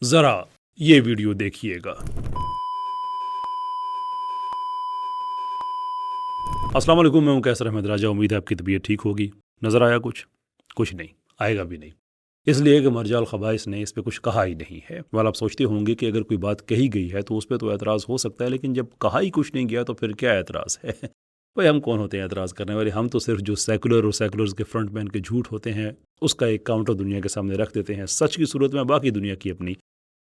ذرا یہ ویڈیو دیکھیے گا۔ السلام علیکم، میں ہوں کیسر احمد راجہ۔ امید ہے آپ کی طبیعت ٹھیک ہوگی۔ نظر آیا کچھ نہیں، آئے گا بھی نہیں، اس لیے کہ مرجع الخبائث نے اس پہ کچھ کہا ہی نہیں ہے۔ آپ سوچتے ہوں گے کہ اگر کوئی بات کہی گئی ہے تو اس پہ تو اعتراض ہو سکتا ہے، لیکن جب کہا ہی کچھ نہیں گیا تو پھر کیا اعتراض ہے؟ بھائی ہم کون ہوتے ہیں اعتراض کرنے والے؟ ہم تو صرف جو سیکولر اور سیکولرز کے فرنٹ مین کے جھوٹ ہوتے ہیں اس کا ایک کاؤنٹر دنیا کے سامنے رکھ دیتے ہیں۔ سچ کی صورت میں باقی دنیا کی اپنی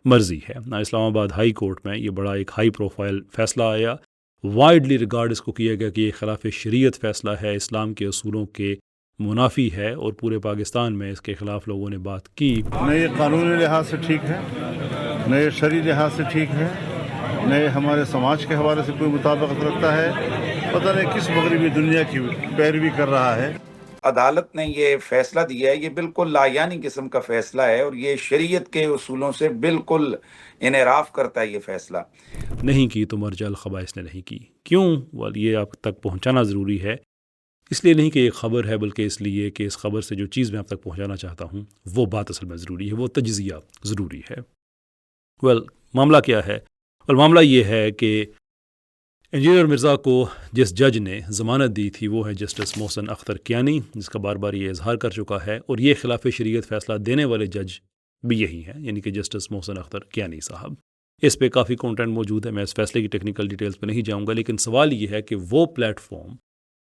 مرضی ہے۔ اسلام آباد ہائی کورٹ میں یہ بڑا ایک ہائی پروفائل فیصلہ آیا، وائڈلی ریگارڈ اس کو کیا گیا کہ یہ خلاف شریعت فیصلہ ہے، اسلام کے اصولوں کے منافی ہے، اور پورے پاکستان میں اس کے خلاف لوگوں نے بات کی۔ نہ یہ قانونی لحاظ سے ٹھیک ہے، نہ یہ شرعی لحاظ سے ٹھیک ہے، نہ یہ ہمارے سماج کے حوالے سے کوئی مطابقت رکھتا ہے۔ پتہ نہیں کس مغربی دنیا کی پیروی کر رہا ہے۔ عدالت نے یہ فیصلہ دیا ہے، یہ بالکل لایعنی قسم کا فیصلہ ہے، اور یہ شریعت کے اصولوں سے بالکل انحراف کرتا ہے یہ فیصلہ۔ نہیں کی تو مرجع الخبائث نے نہیں کی۔ کیوں؟ یہ آپ تک پہنچانا ضروری ہے، اس لیے نہیں کہ ایک خبر ہے، بلکہ اس لیے کہ اس خبر سے جو چیز میں آپ تک پہنچانا چاہتا ہوں وہ بات اصل میں ضروری ہے، وہ تجزیہ ضروری ہے۔ معاملہ کیا ہے؟ معاملہ یہ ہے کہ انجینئر مرزا کو جس جج نے ضمانت دی تھی وہ ہے جسٹس محسن اختر کیانی، جس کا بار بار یہ اظہار کر چکا ہے، اور یہ خلاف شریعت فیصلہ دینے والے جج بھی یہی ہیں، یعنی کہ جسٹس محسن اختر کیانی صاحب۔ اس پہ کافی کنٹینٹ موجود ہے، میں اس فیصلے کی ٹیکنیکل ڈیٹیلز پہ نہیں جاؤں گا، لیکن سوال یہ ہے کہ وہ پلیٹ فارم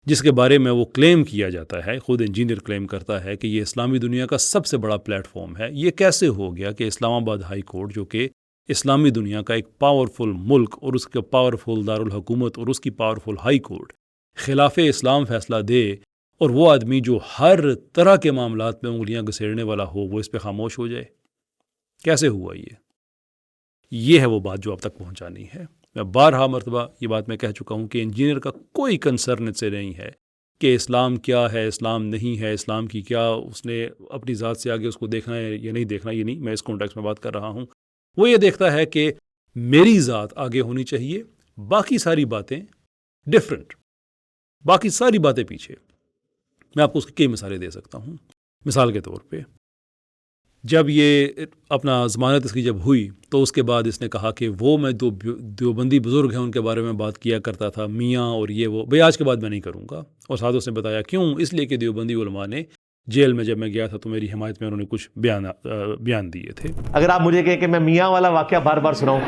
جس کے بارے میں وہ کلیم کیا جاتا ہے، خود انجینئر کلیم کرتا ہے کہ یہ اسلامی دنیا کا سب سے بڑا پلیٹ فارم ہے، یہ کیسے ہو گیا کہ اسلام آباد ہائی کورٹ جو کہ اسلامی دنیا کا ایک پاورفل ملک اور اس کا پاورفل دارالحکومت اور اس کی پاورفل ہائی کورٹ خلاف اسلام فیصلہ دے، اور وہ آدمی جو ہر طرح کے معاملات میں انگلیاں گھسیڑنے والا ہو وہ اس پہ خاموش ہو جائے؟ کیسے ہوا یہ ہے وہ بات جو اب تک پہنچانی ہے۔ میں بارہا مرتبہ یہ بات میں کہہ چکا ہوں کہ انجینئر کا کوئی کنسرن سے نہیں ہے کہ اسلام کیا ہے، اسلام نہیں ہے، اسلام کی کیا اس نے اپنی ذات سے آگے اس کو دیکھنا ہے یا نہیں دیکھنا، یہ نہیں، میں اس کانٹیکسٹ میں بات کر رہا ہوں۔ وہ یہ دیکھتا ہے کہ میری ذات آگے ہونی چاہیے، باقی ساری باتیں ڈیفرنٹ، باقی ساری باتیں پیچھے۔ میں آپ کو اس کی کئی مثالیں دے سکتا ہوں۔ مثال کے طور پہ جب یہ اپنا ضمانت اس کی جب ہوئی تو اس کے بعد اس نے کہا کہ وہ میں دو دیوبندی بزرگ ہیں ان کے بارے میں بات کیا کرتا تھا، میاں اور یہ وہ، بھئی آج کے بعد میں نہیں کروں گا۔ اور ساتھ اس نے بتایا کیوں، اس لیے کہ دیوبندی علماء نے جیل میں جب میں گیا تھا تو میری حمایت میں انہوں نے کچھ بیان دیے تھے۔ اگر آپ مجھے کہیں کہ میں میاں والا واقعہ بار بار سناؤں،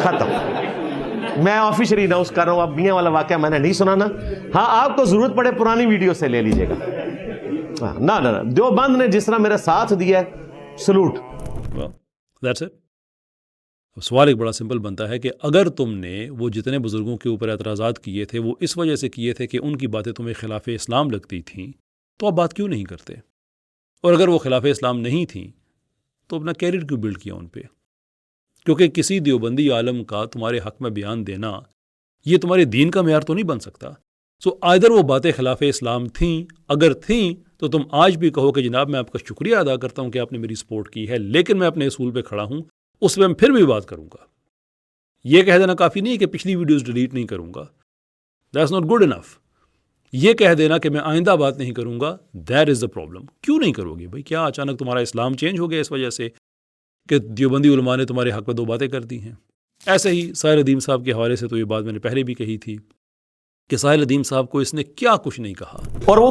ختم، میں آفیشلی اناؤنس کر رہا ہوں، اب میاں والا واقعہ میں نے نہیں سنانا۔ ہاں آپ کو ضرورت پڑے پرانی ویڈیو سے لے لیجئے گا۔ نہ دیوبند نے جس طرح میرا ساتھ دیا ہے، سلوٹ۔ That's it۔ سوال ایک بڑا سمپل بنتا ہے کہ اگر تم نے وہ جتنے بزرگوں کے اوپر اعتراضات کیے تھے وہ اس وجہ سے کیے تھے کہ ان کی باتیں تمہیں خلاف اسلام لگتی تھیں، تو آپ بات کیوں نہیں کرتے؟ اور اگر وہ خلاف اسلام نہیں تھیں تو اپنا کیریئر کیوں بلڈ کیا ان پہ؟ کیونکہ کسی دیوبندی عالم کا تمہارے حق میں بیان دینا یہ تمہارے دین کا معیار تو نہیں بن سکتا۔ آئدر وہ باتیں خلاف اسلام تھیں، اگر تھیں تو تم آج بھی کہو کہ جناب میں آپ کا شکریہ ادا کرتا ہوں کہ آپ نے میری سپورٹ کی ہے، لیکن میں اپنے اصول پہ کھڑا ہوں، اس پہ میں پھر بھی بات کروں گا۔ یہ کہہ دینا کافی نہیں ہے کہ پچھلی ویڈیوز ڈیلیٹ نہیں کروں گا، دیٹس ناٹ گڈ انف۔ یہ کہہ دینا کہ میں آئندہ بات نہیں کروں گا، دیٹ از دا پرابلم۔ کیوں نہیں کرو گے بھائی؟ کیا اچانک تمہارا اسلام چینج ہو گیا اس وجہ سے کہ دیوبندی علماء نے تمہارے حق میں دو باتیں کر دی ہیں؟ ایسے ہی ساحر ادیم صاحب کے حوالے سے تو یہ بات میں نے پہلے بھی کہی تھی کہ ساحر ادیم صاحب کو اس نے کیا کچھ نہیں کہا، اور وہ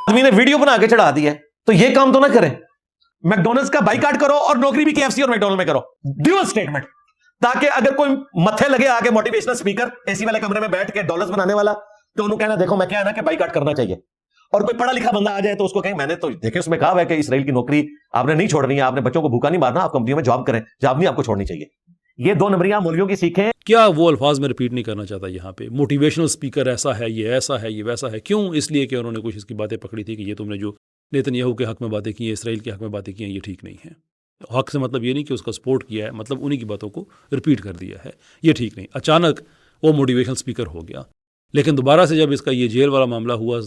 آدمی نے ویڈیو بنا کے چڑھا دی ہے، تو یہ کام تو نہ کریں۔ میکڈونلڈز کا بائیکاٹ کرو اور نوکری بھی KFC اور میکڈونلڈ میں کرو، ڈیول سٹیٹمنٹ، تاکہ اگر کوئی متھے لگے آگے موٹیویشنل سپیکر اے سی والے کمرے میں بیٹھ کے ڈالرز بنانے والا، تو انہوں کہنا دیکھو میں کیا ہے نا کہ بائیکاٹ کرنا چاہیے۔ اور کوئی پڑھا لکھا بندہ آ جائے تو اس کو کہیں میں نے تو دیکھیں اس میں کہا ہے کہ اسرائیل کی نوکری آپ نے نہیں چھوڑنی ہے، آپ نے بچوں کو بھوکا نہیں مارنا، آپ کمپنیوں میں جاب کریں، جاب نہیں آپ کو چھوڑنی چاہیے۔ یہ دو نمبریاں مولویوں کی سیکھیں۔ کیا وہ الفاظ میں ریپیٹ نہیں کرنا چاہتا یہاں پہ؟ موٹیویشنل سپیکر ایسا ہے، یہ ایسا ہے، یہ ویسا ہے۔ کیوں؟ اس لیے کہ انہوں نے کچھ اس کی باتیں پکڑی تھی کہ یہ تم نے جو نیتن یاہو کے حق میں باتیں کی ہیں، اسرائیل کے حق میں باتیں کی ہیں، یہ ٹھیک نہیں ہے۔ حق سے مطلب یہ نہیں کہ اس کا سپورٹ کیا ہے، مطلب انہی کی باتوں کو ریپیٹ کر دیا ہے، یہ ٹھیک نہیں۔ اچانک وہ موٹیویشنل سپیکر ہو گیا، لیکن دوبارہ سے جب اس کا یہ جیل والا معاملہ ہوا،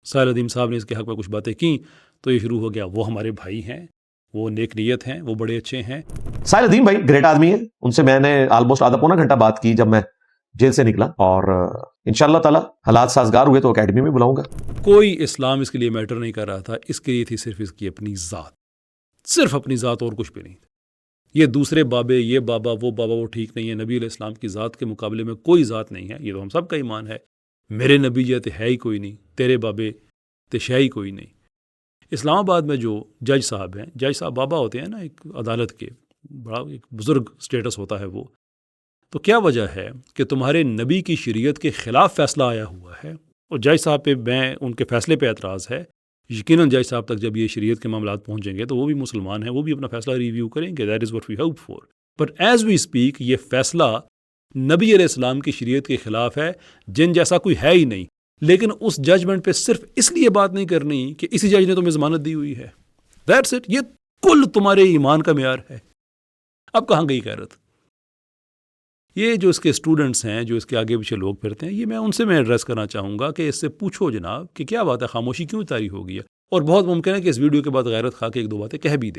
ساحر ادیم صاحب نے اس کے حق میں کچھ باتیں کی تو یہ شروع ہو گیا وہ ہمارے بھائی ہیں، وہ نیک نیت ہیں، وہ بڑے اچھے ہیں۔ ساحر ادیم بھائی گریٹ آدمی ہے، ان سے میں نے آلموسٹ آدھا پونا گھنٹہ بات کی جب میں جیل سے نکلا، اور انشاءاللہ تعالی حالات سازگار ہوئے تو اکیڈمی میں بلاؤں گا۔ کوئی اسلام اس کے لیے میٹر نہیں کر رہا تھا، اس کے لیے تھی صرف اس کی اپنی ذات، صرف اپنی ذات اور کچھ بھی نہیں۔ یہ دوسرے بابے، یہ بابا وہ ٹھیک نہیں ہے. نبی علیہ السلام کی ذات کے مقابلے میں کوئی ذات نہیں ہے. یہ تو ہم سب کا ایمان ہے. میرے نبی جیتے ہے ہی کوئی نہیں، تیرے بابے تے ہے ہی کوئی نہیں. اسلام آباد میں جو جج صاحب ہیں، جج صاحب بابا ہوتے ہیں نا ایک عدالت کے، بڑا ایک بزرگ سٹیٹس ہوتا ہے وہ. تو کیا وجہ ہے کہ تمہارے نبی کی شریعت کے خلاف فیصلہ آیا ہوا ہے اور جج صاحب پہ میں ان کے فیصلے پہ اعتراض ہے. یقیناً جج صاحب تک جب یہ شریعت کے معاملات پہنچیں گے تو وہ بھی مسلمان ہیں، وہ بھی اپنا فیصلہ ریویو کریں گے. That is what we hope for. But as we speak یہ فیصلہ نبی علیہ السلام کی شریعت کے خلاف ہے، جن جیسا کوئی ہے ہی نہیں. لیکن اس ججمنٹ پہ صرف اس لیے بات نہیں کرنی کہ اسی جج نے تمہیں ضمانت دی ہوئی ہے. That's it. یہ کل تمہارے ایمان کا معیار ہے. اب کہاں گئی غیرت؟ یہ جو اس کے اسٹوڈنٹس ہیں، جو اس کے آگے پیچھے لوگ پھرتے ہیں، یہ میں ان سے ایڈریس کرنا چاہوں گا کہ اس سے پوچھو جناب کہ کیا بات ہے، خاموشی کیوں طاری ہو گئی ہے؟ اور بہت ممکن ہے کہ اس ویڈیو کے بعد غیرت خواہ کے ایک دو باتیں کہہ بھی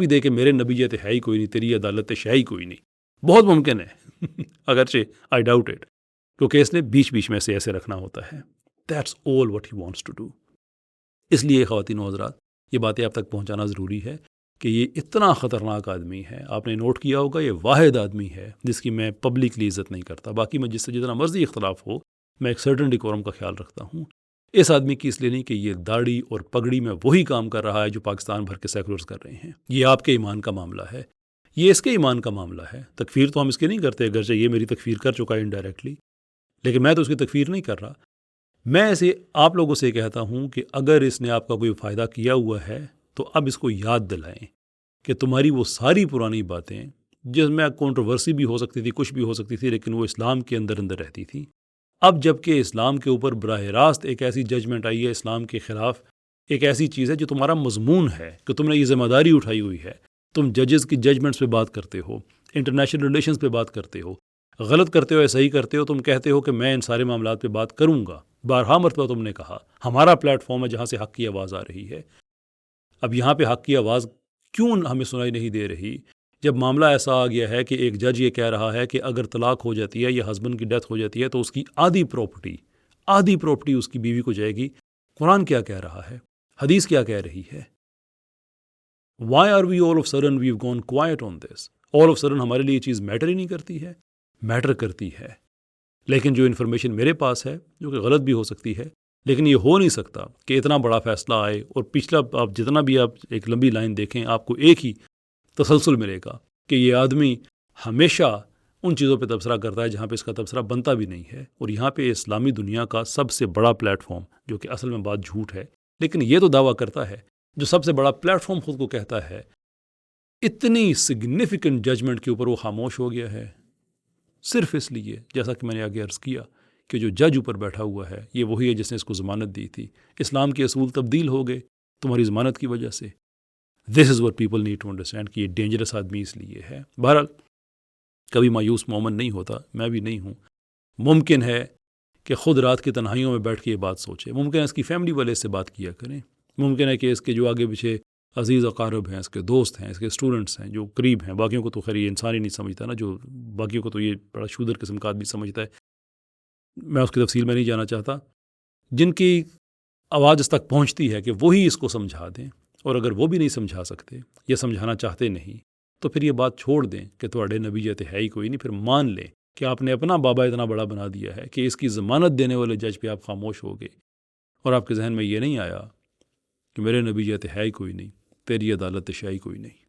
دے کہ میرے نبی جیتے ہے ہی کوئی نہیں، تیری عدالت ہے ہی کوئی نہیں. بہت ممکن ہے اگرچہ آئی ڈاؤٹ اٹ، کیونکہ اس نے بیچ بیچ میں سے ایسے رکھنا ہوتا ہے. That's all what he wants to do. اس لیے خواتین و حضرات، یہ باتیں آپ تک پہنچانا ضروری ہے کہ یہ اتنا خطرناک آدمی ہے. آپ نے نوٹ کیا ہوگا یہ واحد آدمی ہے جس کی میں پبلکلی عزت نہیں کرتا. باقی میں جس سے جتنا مرضی اختلاف ہو، میں ایک سرٹن ڈیکورم کا خیال رکھتا ہوں. اس آدمی کی اس لیے نہیں کہ یہ داڑھی اور پگڑی میں وہی کام کر رہا ہے جو پاکستان بھر کے سیکولرز کر رہے ہیں. یہ آپ کے ایمان کا معاملہ ہے، یہ اس کے ایمان کا معاملہ ہے. تکفیر تو ہم اس کے نہیں کرتے، اگرچہ یہ میری تکفیر کر چکا ہے انڈائریکٹلی، لیکن میں تو اس کی تکفیر نہیں کر رہا. میں اسے آپ لوگوں سے کہتا ہوں کہ اگر اس نے آپ کا کوئی فائدہ کیا ہوا ہے تو اب اس کو یاد دلائیں کہ تمہاری وہ ساری پرانی باتیں جس میں کنٹروورسی بھی ہو سکتی تھی، کچھ بھی ہو سکتی تھی، لیکن وہ اسلام کے اندر رہتی تھی. اب جب کہ اسلام کے اوپر براہ راست ایک ایسی ججمنٹ آئی ہے اسلام کے خلاف، ایک ایسی چیز ہے جو تمہارا مضمون ہے کہ تم نے یہ ذمہ داری اٹھائی ہوئی ہے. تم ججز کی ججمنٹس پہ بات کرتے ہو، انٹرنیشنل ریلیشنز پہ بات کرتے ہو، غلط کرتے ہو یا صحیح کرتے ہو، تم کہتے ہو کہ میں ان سارے معاملات پہ بات کروں گا. بارہا مرتبہ تم نے کہا ہمارا پلیٹ فارم ہے جہاں سے حق کی آواز آ رہی ہے. اب یہاں پہ حق کی آواز کیوں ہمیں سنائی نہیں دے رہی جب معاملہ ایسا آ گیا ہے کہ ایک جج یہ کہہ رہا ہے کہ اگر طلاق ہو جاتی ہے یا ہسبینڈ کی ڈیتھ ہو جاتی ہے تو اس کی آدھی پراپرٹی اس کی بیوی کو جائے گی. قرآن کیا کہہ رہا ہے؟ حدیث کیا کہہ رہی ہے؟ Why are we all of a sudden we've gone quiet on this? All of a sudden ہمارے لیے یہ چیز میٹر ہی نہیں کرتی ہے. میٹر کرتی ہے، لیکن جو انفارمیشن میرے پاس ہے جو کہ غلط بھی ہو سکتی ہے، لیکن یہ ہو نہیں سکتا کہ اتنا بڑا فیصلہ آئے اور پچھلا آپ جتنا بھی آپ ایک لمبی لائن دیکھیں آپ کو ایک ہی تسلسل ملے گا کہ یہ آدمی ہمیشہ ان چیزوں پہ تبصرہ کرتا ہے جہاں پہ اس کا تبصرہ بنتا بھی نہیں ہے. اور یہاں پہ اسلامی دنیا کا سب سے بڑا پلیٹ فارم، جو کہ اصل میں بات جھوٹ ہے لیکن یہ تو دعویٰ کرتا ہے، جو سب سے بڑا پلیٹ فارم خود کو کہتا ہے، اتنی سگنیفیکنٹ ججمنٹ کے اوپر وہ خاموش ہو گیا ہے صرف اس لیے، جیسا کہ میں نے آگے عرض کیا، کہ جو جج اوپر بیٹھا ہوا ہے یہ وہی ہے جس نے اس کو ضمانت دی تھی. اسلام کے اصول تبدیل ہو گئے تمہاری ضمانت کی وجہ سے. This is what people need to understand کہ یہ ڈینجرس آدمی اس لیے ہے. بہرحال کبھی مایوس مومن نہیں ہوتا، میں بھی نہیں ہوں. ممکن ہے کہ خود رات کی تنہائیوں میں بیٹھ کے یہ بات سوچے، ممکن ہے اس کی فیملی والے اس سے بات کیا کریں، ممکن ہے کہ اس کے جو آگے پیچھے عزیز اقارب ہیں، اس کے دوست ہیں، اس کے اسٹوڈنٹس ہیں جو قریب ہیں، باقیوں کو تو خیر یہ انسان ہی نہیں سمجھتا نا، جو باقیوں کو تو یہ بڑا شودر قسم کا آدمی سمجھتا ہے، میں اس کی تفصیل میں نہیں جانا چاہتا، جن کی آواز اس تک پہنچتی ہے کہ وہی اس کو سمجھا دیں. اور اگر وہ بھی نہیں سمجھا سکتے یا سمجھانا چاہتے نہیں تو پھر یہ بات چھوڑ دیں کہ تواڈے نبی جیتے ہے ہی کوئی نہیں. پھر مان لیں کہ آپ نے اپنا بابا اتنا بڑا بنا دیا ہے کہ اس کی ضمانت دینے والے جج پہ آپ خاموش ہو گئے اور آپ کے ذہن میں یہ نہیں آیا کہ میرے نبی جیتے ہے ہی کوئی نہیں، تیری عدالت شاہی کوئی نہیں.